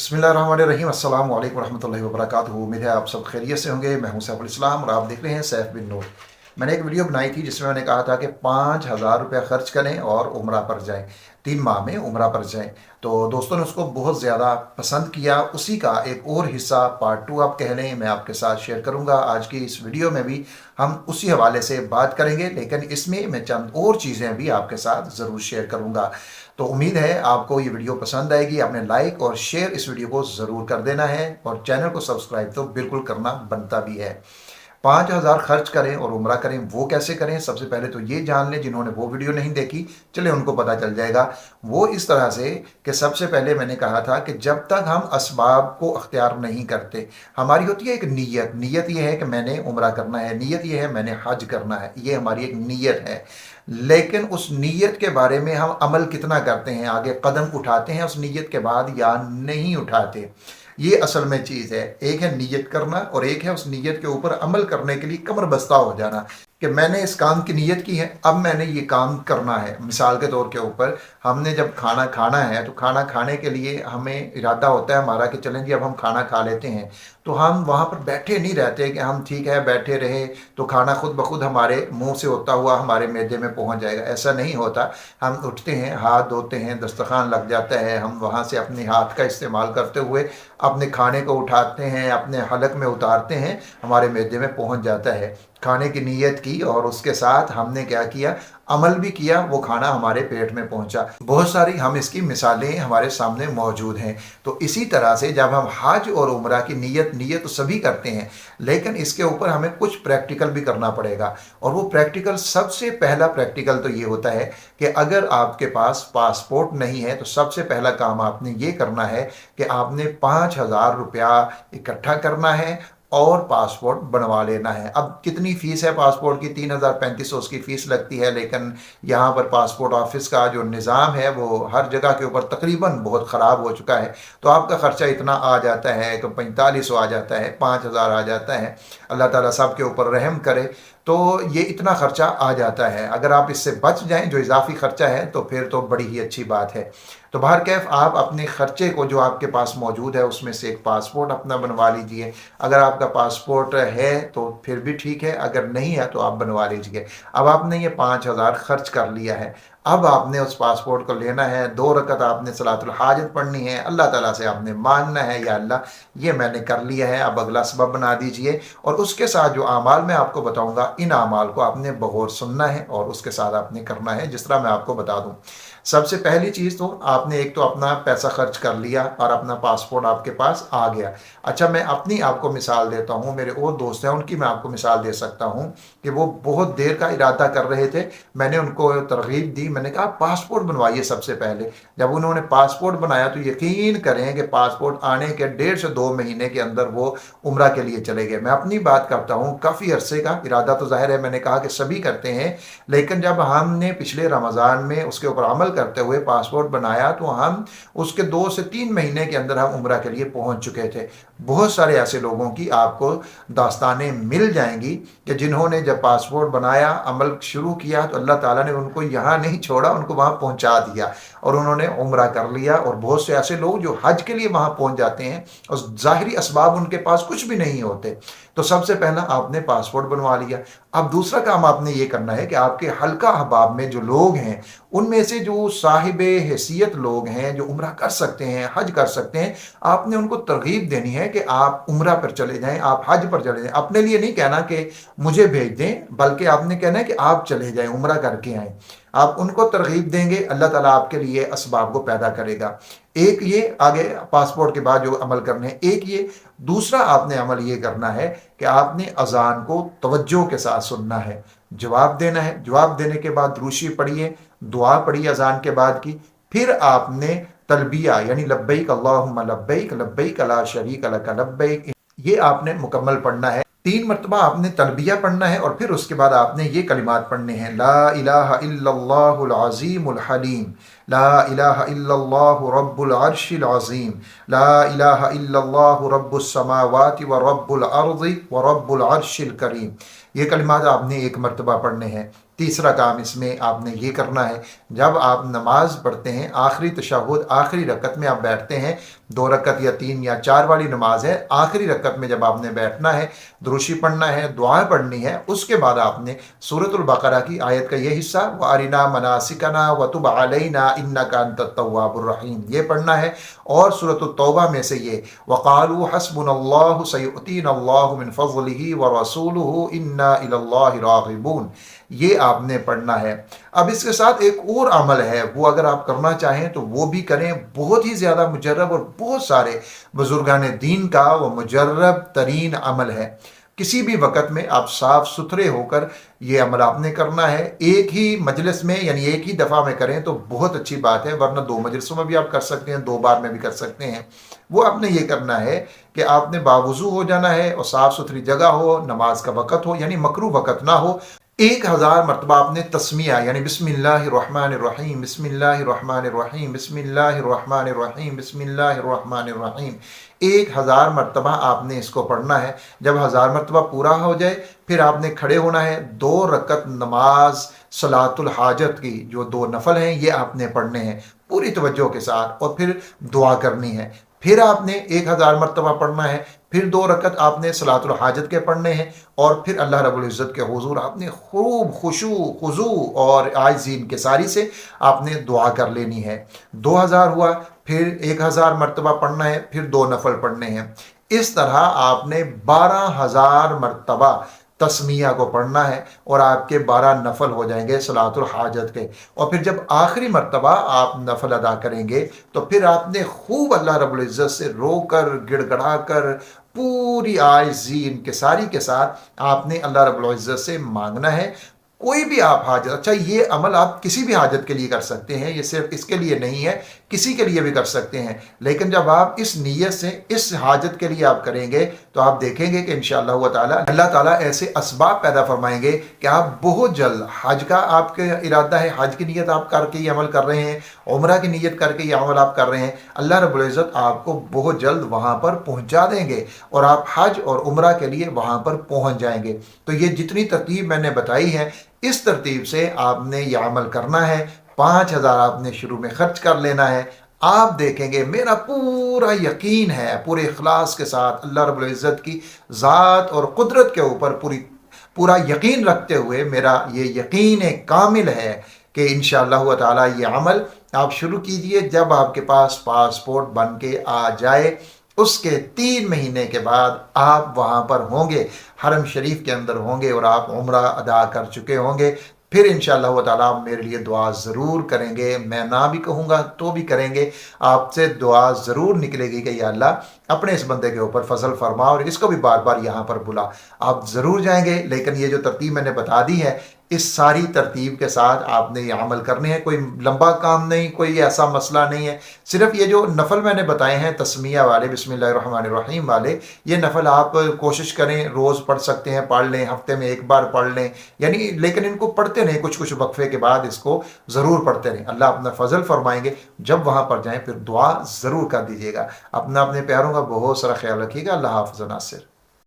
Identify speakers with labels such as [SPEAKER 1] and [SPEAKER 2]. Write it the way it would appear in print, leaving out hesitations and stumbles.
[SPEAKER 1] बिस्मिल्लाहिर्रहमानिर्रहीम अस्सलाम वालेकुम रहमतुल्लाहि व बरकातुहू। उम्मीद है आप सब खैरियत से होंगे। मैं हूं सैफुल इस्लाम और आप देख रहे हैं सैफ बिन नूर। मैंने एक वीडियो बनाई थी जिसमें मैंने कहा था कि 5,000 रुपया खर्च करें और उम्रा पर जाएं, 3 माह में उम्रा पर जाएं। तो दोस्तों ने उसको बहुत ज़्यादा पसंद किया। उसी का एक और हिस्सा पार्ट 2 आप कह लें, मैं आपके साथ शेयर करूंगा। आज की इस वीडियो में भी हम उसी हवाले से बात करेंगे, लेकिन इसमें मैं चंद और चीज़ें भी आपके साथ ज़रूर शेयर करूंगा। तो उम्मीद है आपको ये वीडियो पसंद आएगी। आपने लाइक और शेयर इस वीडियो को ज़रूर कर देना है और चैनल को सब्सक्राइब तो बिल्कुल करना बनता भी है। 5,000 खर्च करें और उम्रा करें, वो कैसे करें? सबसे पहले तो ये जान लें, जिन्होंने वो वीडियो नहीं देखी चले उनको पता चल जाएगा। वो इस तरह से कि सबसे पहले मैंने कहा था कि जब तक हम असबाब को अख्तियार नहीं करते, हमारी होती है एक नीयत। नीयत ये है कि मैंने उम्रा करना है, नीयत ये है मैंने हज करना है, ये हमारी एक नीयत है। लेकिन उस नीयत के बारे में हम अमल कितना करते हैं, आगे कदम उठाते हैं उस नीयत के बाद या नहीं उठाते, ये असल में चीज़ है। एक है नीयत करना और एक है उस नीयत के ऊपर अमल करने के लिए कमर बस्ता हो जाना कि मैंने इस काम की नीयत की है, अब मैंने ये काम करना है। मिसाल के तौर के ऊपर हमने जब खाना खाना है तो खाना खाने के लिए हमें इरादा होता है हमारा कि चलें जी अब हम खाना खा लेते हैं। तो हम वहाँ पर बैठे नहीं रहते कि हम ठीक है बैठे रहे तो खाना खुद ब खुद हमारे मुंह से होता हुआ हमारे मैदे में पहुँच जाएगा, ऐसा नहीं होता। हम उठते हैं, हाथ धोते हैं, दस्तरखान लग जाता है, हम वहाँ से अपने हाथ का इस्तेमाल करते हुए अपने खाने को उठाते हैं, अपने हलक में उतारते हैं, हमारे मैदे में पहुँच जाता है। खाने की नीयत की और उसके साथ हमने क्या किया, अमल भी किया, वो खाना हमारे पेट में पहुंचा। बहुत सारी हम इसकी मिसालें हमारे सामने मौजूद हैं। तो इसी तरह से जब हम हज और उम्रा की नीयत तो सभी करते हैं, लेकिन इसके ऊपर हमें कुछ प्रैक्टिकल भी करना पड़ेगा। और वो प्रैक्टिकल, सबसे पहला प्रैक्टिकल तो ये होता है कि अगर आपके पास पासपोर्ट नहीं है तो सबसे पहला काम आपने ये करना है कि आपने 5,000 रुपया इकट्ठा करना है और पासपोर्ट बनवा लेना है। अब कितनी फ़ीस है पासपोर्ट की? 3,3500 उसकी फ़ीस लगती है। लेकिन यहाँ पर पासपोर्ट ऑफिस का जो निज़ाम है वो हर जगह के ऊपर तकरीबन बहुत ख़राब हो चुका है। तो आपका ख़र्चा इतना आ जाता है कि 4,500 आ जाता है, 5,000 आ जाता है। अल्लाह ताला सब के ऊपर रहम करे। तो ये इतना ख़र्चा आ जाता है। अगर आप इससे बच जाएं, जो इजाफी ख़र्चा है, तो फिर तो बड़ी ही अच्छी बात है। तो बहर कैफ आप अपने ख़र्चे को जो आपके पास मौजूद है उसमें से एक पासपोर्ट अपना बनवा लीजिए। अगर आपका पासपोर्ट है तो फिर भी ठीक है, अगर नहीं है तो आप बनवा लीजिए। अब आपने ये 5,000 खर्च कर लिया है। अब आपने उस पासपोर्ट को लेना है, 2 रकत आपने सलातुल हाजत पढ़नी है, अल्लाह ताला से आपने मांगना है या अल्लाह ये मैंने कर लिया है, अब अगला सबब बना दीजिए। और उसके साथ जो आमाल मैं आपको बताऊंगा, इन आमाल को आपने बगौर सुनना है और उसके साथ आपने करना है जिस तरह मैं आपको बता दूं। सबसे पहली चीज़ तो आपने एक तो अपना पैसा खर्च कर लिया और अपना पासपोर्ट आपके पास आ गया। अच्छा, मैं अपनी आपको मिसाल देता हूँ, मेरे और दोस्त हैं उनकी मैं आपको मिसाल दे सकता हूँ कि वो बहुत देर का इरादा कर रहे थे। मैंने उनको तरगीब दी, मैंने कहा पासपोर्ट बनवाइए सबसे पहले। जब उन्होंने पासपोर्ट बनाया तो यकीन करें कि पासपोर्ट आने के 1.5 से 2 महीने के अंदर वो उम्रा के लिए चले गए। मैं अपनी बात करता हूँ, काफ़ी अरसे का इरादा तो ज़ाहिर है मैंने कहा कि सभी करते हैं, लेकिन जब हमने पिछले रमज़ान में उसके ऊपर अमल करते हुए पासपोर्ट बनाया तो हम उसके 2 से 3 महीने के अंदर हम उम्रा के लिए पहुँच चुके थे। बहुत सारे ऐसे लोगों की आपको दास्तानें मिल जाएंगी कि जिन्होंने जब पासपोर्ट बनाया, अमल शुरू किया, तो अल्लाह ताला ने उनको यहाँ नहीं छोड़ा, उनको वहाँ पहुँचा दिया और उन्होंने उम्रा कर लिया। और बहुत से ऐसे लोग जो हज के लिए वहाँ पहुँच जाते हैं और ज़ाहिरी असबाब उनके पास कुछ भी नहीं होते। तो सबसे पहला आपने पासपोर्ट बनवा लिया। अब दूसरा काम आपने ये करना है कि आपके हल्का अहबाब में जो लोग हैं, उनमें से जो साहिब हैसियत लोग हैं, जो उम्रा कर सकते हैं, हज कर सकते हैं, आपने उनको तरगीब देनी है कि आप उम्रा पर चले जाएं, आप हज पर चले जाएं। अपने लिए नहीं कहना कि मुझे भेज दें, बल्कि आपने कहना है कि आप चले जाएं, उम्रा करके आएँ। आप उनको तरगीब देंगे, अल्लाह ताला आपके लिए असबाब को पैदा करेगा। एक ये आगे पासपोर्ट के बाद जो अमल करने हैं, एक ये। दूसरा आपने अमल ये करना है कि आपने अजान को तवज्जो के साथ सुनना है, जवाब देना है। जवाब देने के बाद रूशी पढ़िए, दुआ पढ़िए अजान के बाद की। फिर आपने तलबिया यानी लब्बैक अल्लाहुम्मा लब्बैक लब्बैक ला शरीक लक लब्बैक, ये आपने मुकम्मल पढ़ना है। 3 मरतबा आपने तलबिया पढ़ना है और फिर उसके बाद आपने ये कलिमात पढ़ने हैं, ला इलाहा इल्लल्लाहुल अज़ीमुल हलीम, ला इलाहा इल्लल्लाहु रब्बुल अर्शिल अज़ीम, ला इलाहा इल्लल्लाहु रब्बुस समावाति व रब्बुल अर्ज़ि व रब्बुल अर्शिल करीम। یہ کلمات آپ نے ایک مرتبہ پڑھنے ہیں۔ تیسرا کام اس میں آپ نے یہ کرنا ہے، جب آپ نماز پڑھتے ہیں آخری تشہد آخری رکعت میں آپ بیٹھتے ہیں، 2 رکعت یا 3 یا 4 والی نماز ہے، آخری رکعت میں جب آپ نے بیٹھنا ہے، دروشی پڑھنا ہے، دعا پڑھنی ہے، اس کے بعد آپ نے سورۃ البقرہ کی آیت کا یہ حصہ وَأَرِنَا مَنَاسِكَنَا وَتُبْ عَلَيْنَا إِنَّكَ أَنْتَ التَّوَّابُ الرَّحِيمُ یہ پڑھنا ہے، اور سورۃ التوبہ میں سے یہ وَقَالُوا حَسْبُنَا اللَّهُ سَيُؤْتِينَا اللَّهُ مِنْ فَضْلِهِ وَرَسُولُهُ إِنَّا إِلَى اللَّهِ رَاغِبُونَ یہ آپ نے پڑھنا ہے۔ اب اس کے ساتھ ایک اور عمل ہے، وہ اگر آپ کرنا چاہیں تو وہ بھی کریں، بہت ہی زیادہ مجرب اور بہت سارے بزرگان دین کا وہ مجرب ترین عمل ہے۔ کسی بھی وقت میں آپ صاف ستھرے ہو کر یہ عمل آپ نے کرنا ہے، ایک ہی مجلس میں یعنی ایک ہی دفعہ میں کریں تو بہت اچھی بات ہے، ورنہ 2 مجلسوں میں بھی آپ کر سکتے ہیں، 2 بار میں بھی کر سکتے ہیں۔ وہ آپ نے یہ کرنا ہے کہ آپ نے باوضو ہو جانا ہے اور صاف ستھری جگہ ہو، نماز کا وقت ہو یعنی مکروہ وقت نہ ہو، 1000 مرتبہ آپ نے تسمیہ یعنی بسم اللہ الرحمن الرحیم بسم اللہ الرحمن الرحیم بسم اللہ الرحمن الرحیم بسم اللہ الرحمن الرحیم 1000 مرتبہ آپ نے اس کو پڑھنا ہے۔ جب 1000 مرتبہ پورا ہو جائے پھر آپ نے کھڑے ہونا ہے، 2 رکعت نماز صلاۃ الحاجت کی جو 2 نفل ہیں یہ آپ نے پڑھنے ہیں پوری توجہ کے ساتھ، اور پھر دعا کرنی ہے۔ پھر آپ نے 1000 مرتبہ پڑھنا ہے، پھر 2 رکعت آپ نے صلاۃ الحاجت کے پڑھنے ہیں، اور پھر اللہ رب العزت کے حضور آپ نے خوب خشوع خضوع اور عاجزی انکساری سے آپ نے دعا کر لینی ہے۔ 2000 ہوا، پھر 1000 مرتبہ پڑھنا ہے، پھر 2 نفل پڑھنے ہیں۔ اس طرح آپ نے 12000 مرتبہ تسمیہ کو پڑھنا ہے، اور آپ کے 12 نفل ہو جائیں گے صلاۃ الحاجت کے۔ اور پھر جب آخری مرتبہ آپ نفل ادا کریں گے تو پھر آپ نے خوب اللہ رب العزت سے رو کر گڑ گڑا کر پوری عاجزی انکساری کے ساتھ آپ نے اللہ رب العزت سے مانگنا ہے کوئی بھی آپ حاجت۔ اچھا یہ عمل آپ کسی بھی حاجت کے لیے کر سکتے ہیں، یہ صرف اس کے لیے نہیں ہے، کسی کے لیے بھی کر سکتے ہیں، لیکن جب آپ اس نیت سے اس حاجت کے لیے آپ کریں گے تو آپ دیکھیں گے کہ انشاءاللہ تعالی اللہ تعالیٰ ایسے اسباب پیدا فرمائیں گے کہ آپ بہت جلد حج کا آپ کا ارادہ ہے، حج کی نیت آپ کر کے یہ عمل کر رہے ہیں، عمرہ کی نیت کر کے یہ عمل آپ کر رہے ہیں، اللہ رب العزت آپ کو بہت جلد وہاں پر پہنچا دیں گے اور آپ حج اور عمرہ کے لیے وہاں پر پہنچ جائیں گے۔ تو یہ جتنی ترتیب میں نے بتائی ہے اس ترتیب سے آپ نے یہ عمل کرنا ہے۔ 5000 آپ نے شروع میں خرچ کر لینا ہے۔ آپ دیکھیں گے میرا پورا یقین ہے پورے اخلاص کے ساتھ اللہ رب العزت کی ذات اور قدرت کے اوپر پورا یقین رکھتے ہوئے میرا یہ یقین کامل ہے کہ انشاءاللہ تعالی یہ عمل آپ شروع کیجئے۔ جب آپ کے پاس پاسپورٹ بن کے آ جائے اس کے 3 مہینے کے بعد آپ وہاں پر ہوں گے، حرم شریف کے اندر ہوں گے اور آپ عمرہ ادا کر چکے ہوں گے۔ پھر انشاءاللہ تعالیٰ آپ میرے لیے دعا ضرور کریں گے، میں نہ بھی کہوں گا تو بھی کریں گے، آپ سے دعا ضرور نکلے گی کہ یا اللہ اپنے اس بندے کے اوپر فضل فرما اور اس کو بھی بار بار یہاں پر بلا۔ آپ ضرور جائیں گے، لیکن یہ جو ترتیب میں نے بتا دی ہے اس ساری ترتیب کے ساتھ آپ نے یہ عمل کرنے ہیں، کوئی لمبا کام نہیں، کوئی ایسا مسئلہ نہیں ہے، صرف یہ جو نفل میں نے بتائے ہیں تسمیہ والے بسم اللہ الرحمن الرحیم والے، یہ نفل آپ کوشش کریں روز پڑھ سکتے ہیں، پڑھ لیں، ہفتے میں 1 بار پڑھ لیں، یعنی لیکن ان کو پڑھتے رہیں، کچھ وقفے کے بعد اس کو ضرور پڑھتے رہیں، اللہ اپنا فضل فرمائیں گے۔ جب وہاں پر جائیں پھر دعا ضرور کر دیجیے گا۔ اپنے پیاروں کا بہت سارا خیال رکھیے گا۔ اللہ حافظ ناصر۔